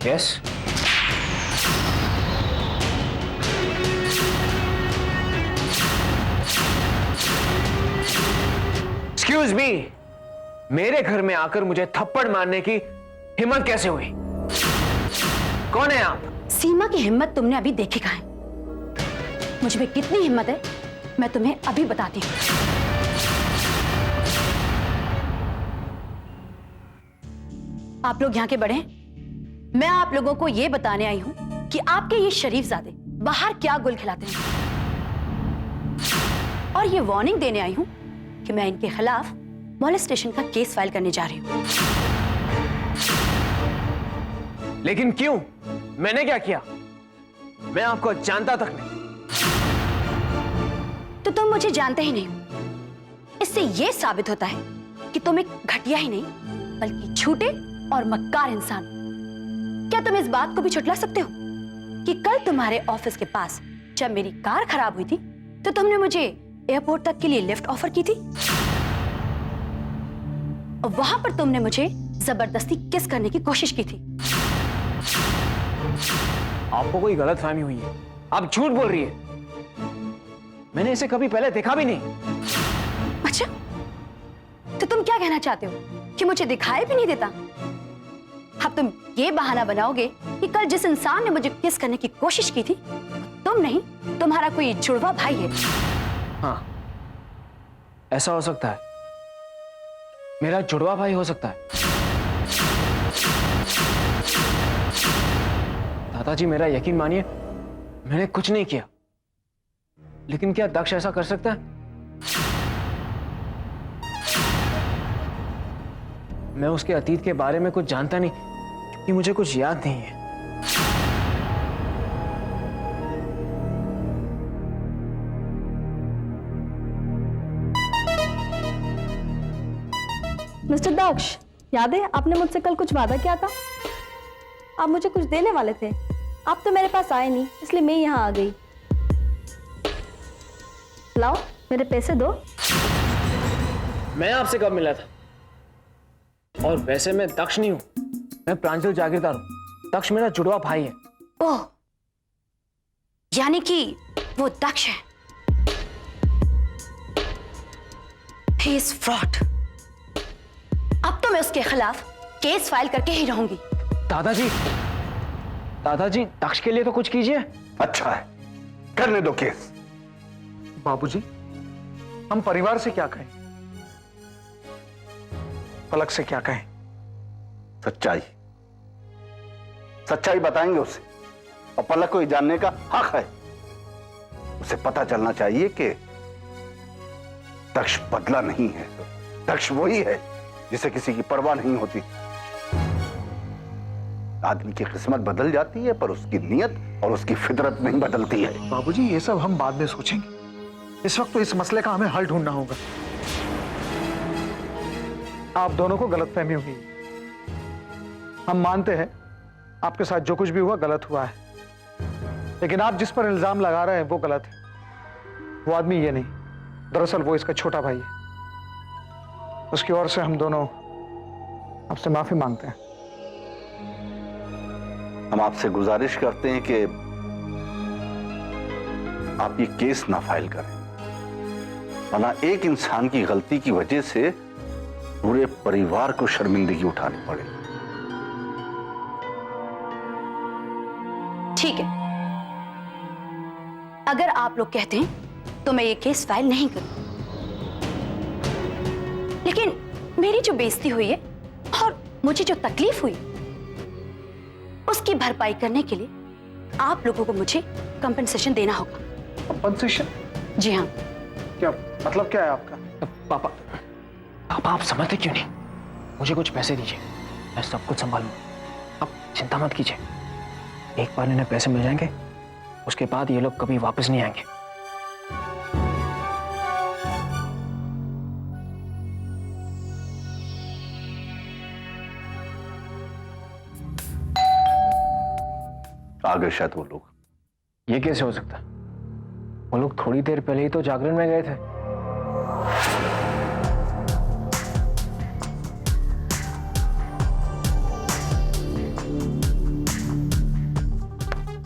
Yes. Excuse me, मेरे घर में आकर मुझे थप्पड़ मारने की हिम्मत कैसे हुई? कौन है आप? सीमा की हिम्मत तुमने अभी देखी कहाँ है? मुझ में कितनी हिम्मत है मैं तुम्हें अभी बताती हूँ। आप लोग यहाँ के बड़े हैं, मैं आप लोगों को यह बताने आई हूं कि आपके ये शरीफजादे बाहर क्या गुल खिलाते हैं, और ये वार्निंग देने आई हूं कि मैं इनके खिलाफ मॉलेस्टेशन का केस फाइल करने जा रही हूं। लेकिन क्यों? मैंने क्या किया? मैं आपको जानता तक नहीं। तो तुम मुझे जानते ही नहीं हो। इससे यह साबित होता है कि तुम एक घटिया ही नहीं बल्कि झूठे और मक्कार इंसान। क्या तुम इस बात को भी झुठला सकते हो कि कल तुम्हारे ऑफिस के पास जब मेरी कार खराब हुई थी तो तुमने मुझे एयरपोर्ट तक के लिए लिफ्ट ऑफर की थी, और वहां पर तुमने मुझे जबरदस्ती किस करने की कोशिश की थी। आपको कोई गलतफहमी हुई है, आप झूठ बोल रही है। मैंने इसे कभी पहले देखा भी नहीं। अच्छा, तो तुम क्या कहना चाहते हो कि मुझे दिखाई भी नहीं देता? अब तुम ये बहाना बनाओगे कि कल जिस इंसान ने मुझे किस करने की कोशिश की थी तुम नहीं, तुम्हारा कोई जुड़वा भाई है। हाँ, ऐसा हो सकता है, मेरा जुड़वा भाई हो सकता है। दादाजी, मेरा यकीन मानिए, मैंने कुछ नहीं किया। लेकिन क्या दक्ष ऐसा कर सकता है? मैं उसके अतीत के बारे में कुछ जानता नहीं क्योंकि मुझे कुछ याद नहीं है। मिस्टर दक्ष, याद है आपने मुझसे कल कुछ वादा किया था? आप मुझे कुछ देने वाले थे। आप तो मेरे पास आए नहीं, इसलिए मैं यहाँ आ गई। लाओ, मेरे पैसे दो। मैं आपसे कब मिला था? और वैसे मैं दक्ष नहीं हूं, मैं प्रांजल जागीरदार हूं। दक्ष मेरा जुड़वा भाई है। ओह, यानी कि वो दक्ष है। He is fraud। अब तो मैं उसके खिलाफ केस फाइल करके ही रहूंगी। दादाजी, दादाजी, दक्ष के लिए तो कुछ कीजिए। अच्छा है, करने दो केस। बाबूजी, हम परिवार से क्या कहें, पलक से क्या कहें? सच्चाई, सच्चाई बताएंगे उसे, और पलक को ये जानने का हक है। उसे पता चलना चाहिए कि दक्ष बदला नहीं है, दक्ष वही है जिसे किसी की परवाह नहीं होती। आदमी की किस्मत बदल जाती है पर उसकी नीयत और उसकी फितरत नहीं बदलती है। बाबूजी, ये सब हम बाद में सोचेंगे। इस वक्त तो इस मसले का हमें हल ढूंढना होगा। आप दोनों को गलतफहमी हुई, हम मानते हैं आपके साथ जो कुछ भी हुआ गलत हुआ है, लेकिन आप जिस पर इल्जाम लगा रहे हैं वो गलत है। वो आदमी ये नहीं, दरअसल वो इसका छोटा भाई है। उसकी ओर से हम दोनों आपसे माफी मांगते हैं। हम आपसे गुजारिश करते हैं कि आप ये केस ना फाइल करें, वरना एक इंसान की गलती की वजह से पूरे परिवार को शर्मिंदगी उठानी पड़े। ठीक है, अगर आप लोग कहते हैं तो मैं ये केस फाइल नहीं करूं, लेकिन मेरी जो बेइज्जती हुई है और मुझे जो तकलीफ हुई उसकी भरपाई करने के लिए आप लोगों को मुझे कंपनसेशन देना होगा। कंपनसेशन? जी हाँ। क्या मतलब, क्या है आपका? पापा, पापा आप समझते क्यों नहीं? मुझे कुछ पैसे दीजिए, मैं सब कुछ संभालूंगा। आप चिंता मत कीजिए, एक बार इन्हें पैसे मिल जाएंगे उसके बाद ये लोग कभी वापस नहीं आएंगे। आ गए शायद वो लोग। ये कैसे हो सकता? वो लोग थोड़ी देर पहले ही तो जागरण में गए थे।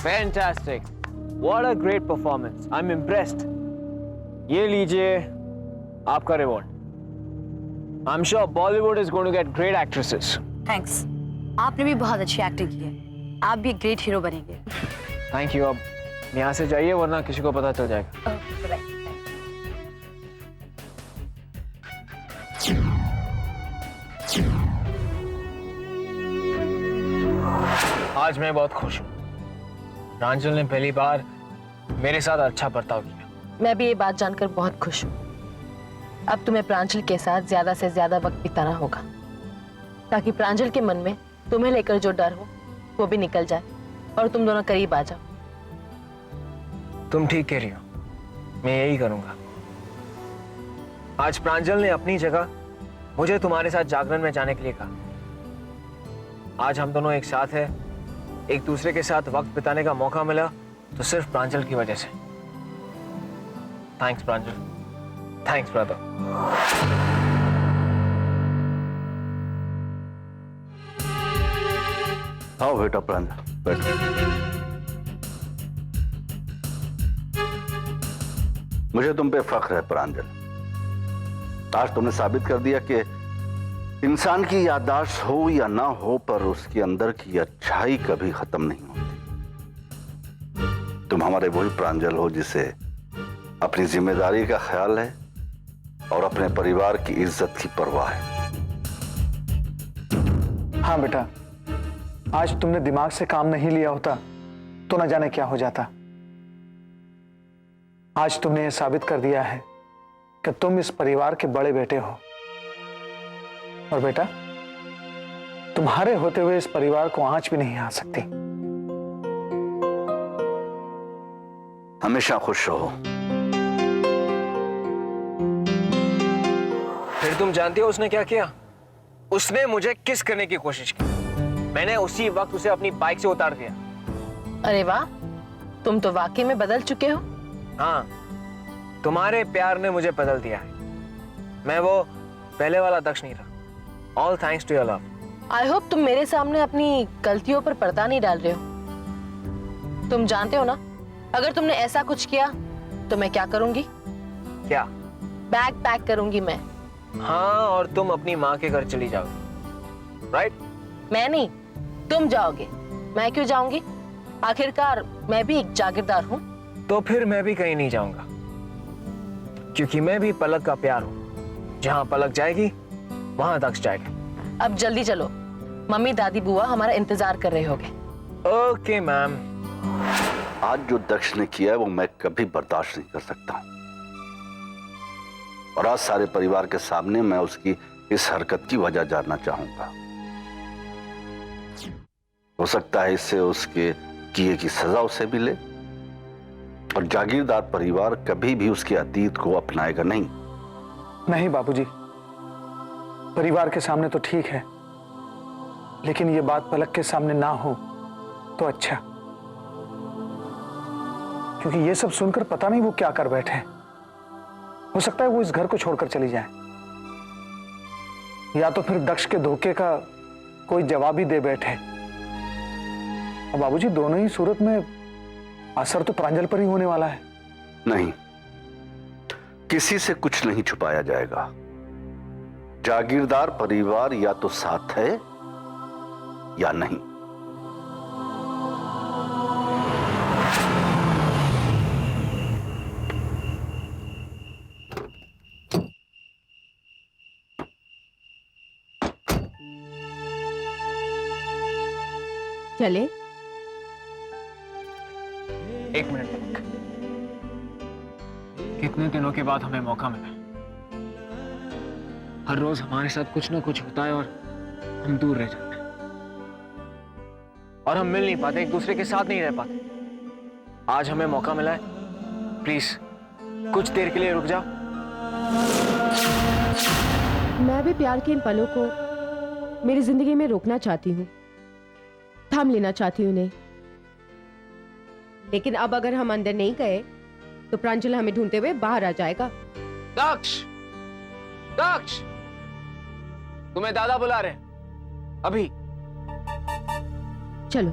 Fantastic. What a great performance. I'm impressed. ये लीजिए आपका reward. I'm sure Bollywood is going to get great actresses. Thanks, आपने भी बहुत अच्छी एक्टिंग की है. आप भी एक ग्रेट हीरो बनेंगे. Thank you. अब यहाँ से जाइए वरना किसी को पता चल जाएगा. आज मैं बहुत खुश हूँ. प्रांजल ने पहली बार मेरे साथ अच्छा बर्ताव किया. मैं भी ये बात जानकर बहुत खुश हूँ. अब तुम्हें प्रांजल के साथ ज्यादा से ज्यादा वक्त बिताना होगा ताकि प्रांजल के मन में तुम्हें लेकर जो डर हो वो भी निकल जाए और तुम दोनों करीब आ जाओ. तुम ठीक कह रही हो. मैं यही करूंगा. आज प्रांजल ने अपनी जगह मुझे तुम्हारे साथ जागरण में जाने के लिए कहा. आज हम दोनों एक साथ हैं. एक दूसरे के साथ वक्त बिताने का मौका मिला तो सिर्फ प्रांजल की वजह से. थैंक्स प्रांजल. Thanks brother. आओ बेटा प्रांजल, बैठो. मुझे तुम पे फख्र है प्रांजल. आज तुमने साबित कर दिया कि इंसान की याददाश्त हो या ना हो पर उसके अंदर की अच्छाई कभी खत्म नहीं होती. तुम हमारे वही प्रांजल हो जिसे अपनी जिम्मेदारी का ख्याल है और अपने परिवार की इज्जत की परवाह है. हाँ बेटा, आज तुमने दिमाग से काम नहीं लिया होता तो न जाने क्या हो जाता. आज तुमने यह साबित कर दिया है कि तुम इस परिवार के बड़े बेटे हो. और बेटा, तुम्हारे होते हुए इस परिवार को आंच भी नहीं आ सकती. हमेशा खुश रहो. फिर तुम जानती हो उसने क्या किया? उसने मुझे किस करने की कोशिश की. मैंने उसी वक्त उसे अपनी बाइक से उतार दिया. अरे वाह, तुम तो वाकई में बदल चुके हो. हाँ, तुम्हारे प्यार ने मुझे बदल दिया है. मैं वो पहले वाला दक्ष नहीं रहा. All thanks to your love. I hope तुम मेरे सामने अपनी गलतियों पर पर्दा नहीं डाल रहे हो. तुम जानते हो ना, अगर तुमने ऐसा कुछ किया तो मैं क्या करूंगी? क्या? बैग पैक करूंगी मैं. हाँ, और तुम अपनी माँ के घर चली जाओगी. राइट? मैं नहीं, तुम जाओगे. मैं क्यों जाऊंगी? आखिरकार मैं भी एक जागीरदार हूँ. तो फिर मैं भी कहीं नहीं जाऊंगा क्योंकि मैं भी पलक का प्यार हूँ. जहाँ पलक जाएगी वहां दक्ष जाएगा. अब जल्दी चलो, मम्मी दादी बुआ हमारा इंतजार कर रहे होंगे. Okay ma'am. आज जो दक्ष ने किया है वो मैं कभी बर्दाश्त नहीं कर सकता. और आज सारे परिवार के सामने मैं उसकी इस हरकत की वजह जानना चाहूंगा. हो सकता है इससे उसके किए की सजा उसे मिले और जागीरदार परिवार कभी भी उसके अतीत को अपनाएगा नहीं. नहीं बाबूजी, परिवार के सामने तो ठीक है, लेकिन ये बात पलक के सामने ना हो तो अच्छा. क्योंकि ये सब सुनकर पता नहीं वो क्या कर बैठे हैं. हो सकता है वो इस घर को छोड़कर चली जाए या तो फिर दक्ष के धोखे का कोई जवाब ही दे बैठे. और बाबूजी, दोनों ही सूरत में असर तो प्रांजल पर ही होने वाला है. नहीं, किसी से कुछ नहीं छुपाया जाएगा. जागीरदार परिवार या तो साथ है या नहीं. चले? एक मिनट. कितने दिनों के बाद हमें मौका मिला. हर रोज हमारे साथ कुछ ना कुछ होता है और हम दूर रह जाते हैं और हम मिल नहीं पाते, एक दूसरे के साथ नहीं रह पाते. आज हमें मौका मिला है. प्लीज कुछ देर के लिए रुक जाओ. मैं भी प्यार के इन पलों को मेरी जिंदगी में रोकना चाहती हूँ, थाम लेना चाहती हूँ उन्हें. लेकिन अब अगर हम अंदर नहीं गए तो प्रांजल हमें ढूंढते हुए बाहर आ जाएगा. दक्ष, दक्ष, तुम्हें दादा बुला रहे हैं अभी. चलो.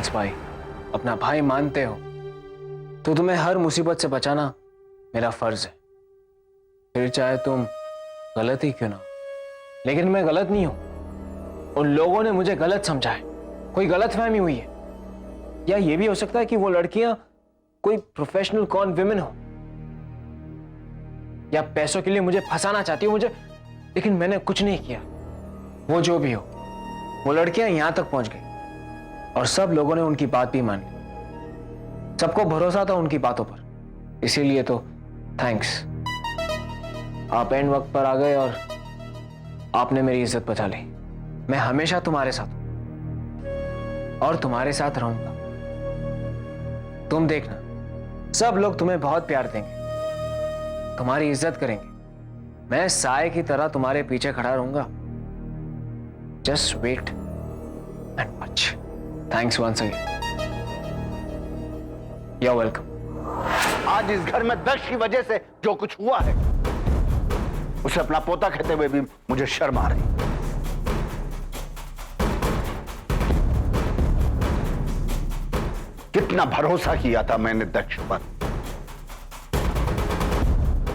हंस भाई, अपना भाई मानते हो तो तुम्हें हर मुसीबत से बचाना मेरा फर्ज है, फिर चाहे तुम गलत ही क्यों ना हो। लेकिन मैं गलत नहीं हूं, उन लोगों ने मुझे गलत समझा है, कोई गलतफहमी हुई है, या ये भी हो सकता है कि वो लड़कियां कोई प्रोफेशनल कॉन विमेन हो, या पैसों के लिए मुझे फंसाना चाहती हो मुझे, लेकिन मैंने कुछ नहीं किया। वो जो भी हो, वो लड़कियां यहां तक पहुंच गई और सब लोगों ने उनकी बात भी मान ली। सबको भरोसा था उनकी बातों पर, इसीलिए तो थैंक्स। आप एंड वक्त पर आ गए और आपने मेरी इज्जत बचा ली। मैं हमेशा तुम्हारे साथ हूं और तुम्हारे साथ रहूंगा। तुम देखना, सब लोग तुम्हें बहुत प्यार देंगे, तुम्हारी इज्जत करेंगे। मैं साए की तरह तुम्हारे पीछे खड़ा रहूंगा। Just wait and watch. Thanks once again. You are welcome. आज इस घर में दक्ष की वजह से जो कुछ हुआ है, उसे अपना पोता कहते हुए भी मुझे शर्म आ रही। कितना भरोसा किया था मैंने दक्ष पर,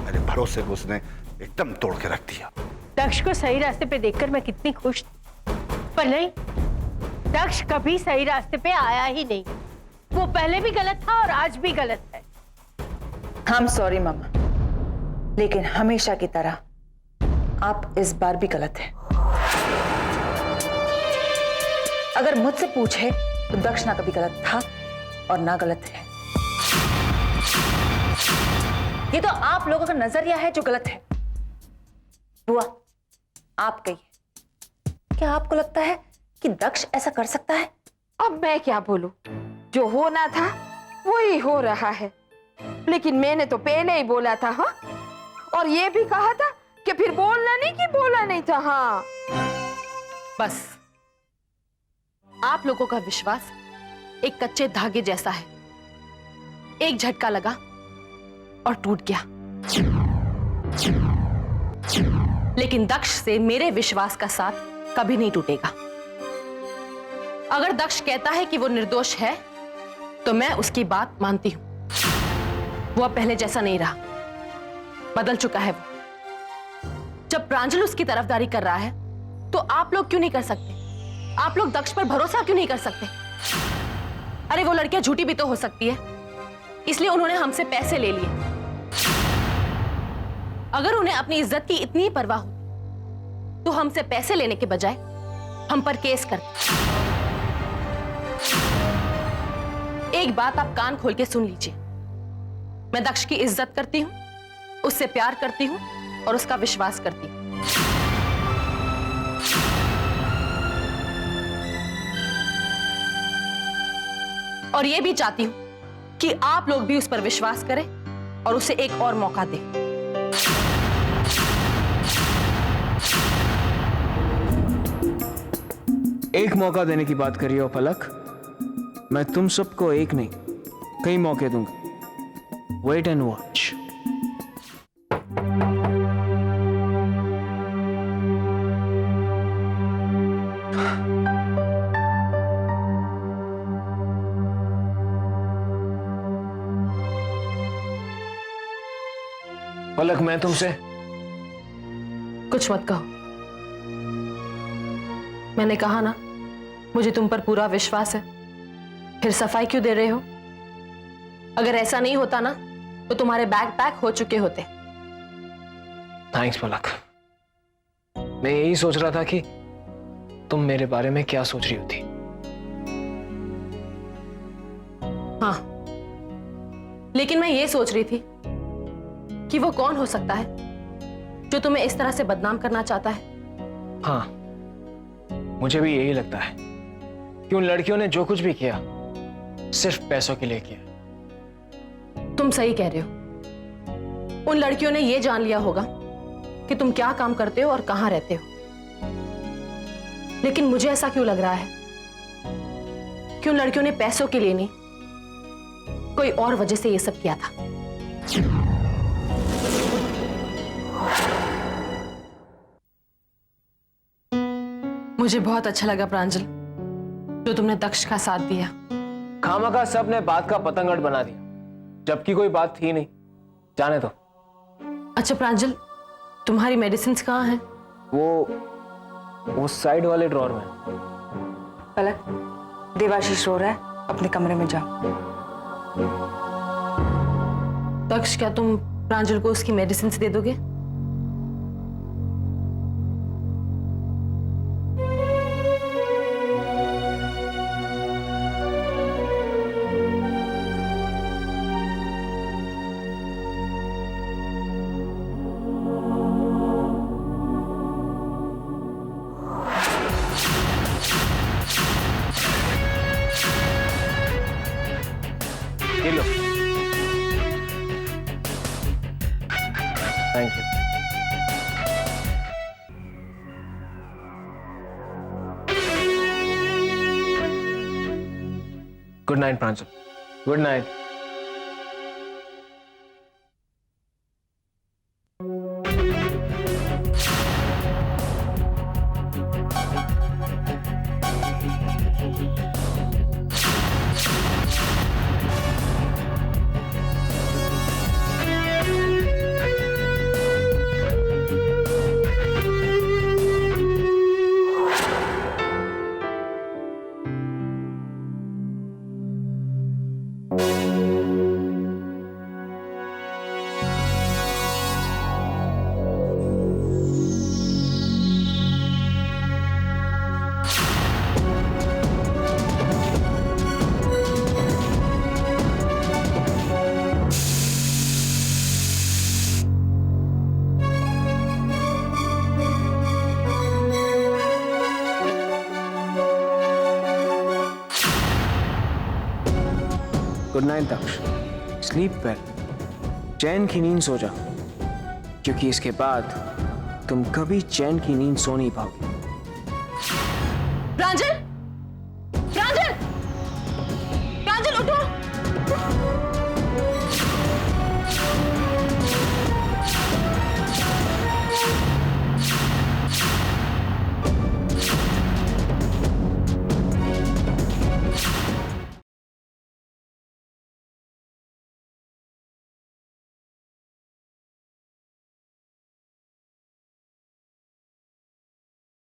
मेरे भरोसे को उसने एकदम तोड़ के रख दिया। दक्ष को सही रास्ते पे देखकर मैं कितनी खुश थी, पर नहीं, दक्ष कभी सही रास्ते पे आया ही नहीं। वो पहले भी गलत था और आज भी गलत है। I'm सॉरी मामा, लेकिन हमेशा की तरह आप इस बार भी गलत हैं। अगर मुझसे पूछे तो दक्ष ना कभी गलत था और ना गलत है। ये तो आप लोगों का नजरिया है जो गलत है। बुआ, आप कहिए, क्या आपको लगता है कि दक्ष ऐसा कर सकता है? अब मैं क्या बोलूं? जो होना था वही हो रहा है। लेकिन मैंने तो पहले ही बोला था, हाँ, और ये भी कहा था कि फिर बोलना नहीं कि बोला नहीं था। हाँ, बस आप लोगों का विश्वास एक कच्चे धागे जैसा है, एक झटका लगा और टूट गया। लेकिन दक्ष से मेरे विश्वास का साथ कभी नहीं टूटेगा। अगर दक्ष कहता है कि वो निर्दोष है तो मैं उसकी बात मानती हूं। वो अब पहले जैसा नहीं रहा, बदल चुका है वो। जब प्रांजल उसकी तरफदारी कर रहा है तो आप लोग क्यों नहीं कर सकते? आप लोग दक्ष पर भरोसा क्यों नहीं कर सकते? अरे वो लड़कियां झूठी भी तो हो सकती है, इसलिए उन्होंने हमसे पैसे ले लिए। अगर उन्हें अपनी इज्जत की इतनी परवाह हो तो हमसे पैसे लेने के बजाय हम पर केस करते। एक बात आप कान खोल के सुन लीजिए, मैं दक्ष की इज्जत करती हूं, उससे प्यार करती हूं और उसका विश्वास करती हूं। और यह भी चाहती हूं कि आप लोग भी उस पर विश्वास करें और उसे एक और मौका दें। एक मौका देने की बात करिए पलक, मैं तुम सबको एक नहीं कई मौके दूंगा। Wait and watch. पलक, मैं तुमसे कुछ मत कहो। मैंने कहा ना, मुझे तुम पर पूरा विश्वास है। फिर सफाई क्यों दे रहे हो? अगर ऐसा नहीं होता ना तो तुम्हारे बैग पैक हो चुके होते। थैंक्स पलक। मैं यही सोच रहा था कि तुम मेरे बारे में क्या सोच रही होती। हाँ, लेकिन मैं ये सोच रही थी कि वो कौन हो सकता है जो तुम्हें इस तरह से बदनाम करना चाहता है। हाँ, मुझे भी यही लगता है कि उन लड़कियों ने जो कुछ भी किया सिर्फ पैसों के लिए किया। तुम सही कह रहे हो। उन लड़कियों ने यह जान लिया होगा कि तुम क्या काम करते हो और कहां रहते हो। लेकिन मुझे ऐसा क्यों लग रहा है कि उन लड़कियों ने पैसों के लिए नहीं, कोई और वजह से यह सब किया था। मुझे बहुत अच्छा लगा प्रांजल, जो तुमने दक्ष का साथ दिया। खामखा सब ने बात का पतंगड़ बना दिया, जबकि कोई बात थी नहीं। जाने दो। अच्छा प्रांजल, तुम्हारी मेडिसिन कहाँ हैं? वो साइड वाले ड्रॉर में। पलक, देवाशीष रो रहा है, अपने कमरे में जाओ। दक्ष, क्या तुम प्रांजल को उसकी मेडिसिन दे दोगे? ये लो। Thank you. Good night Pranjal. Good night. Good night Daksh. Sleep well, चैन की नींद सो जा, क्योंकि इसके बाद तुम कभी चैन की नींद सो नहीं पाओगे। प्रांजल,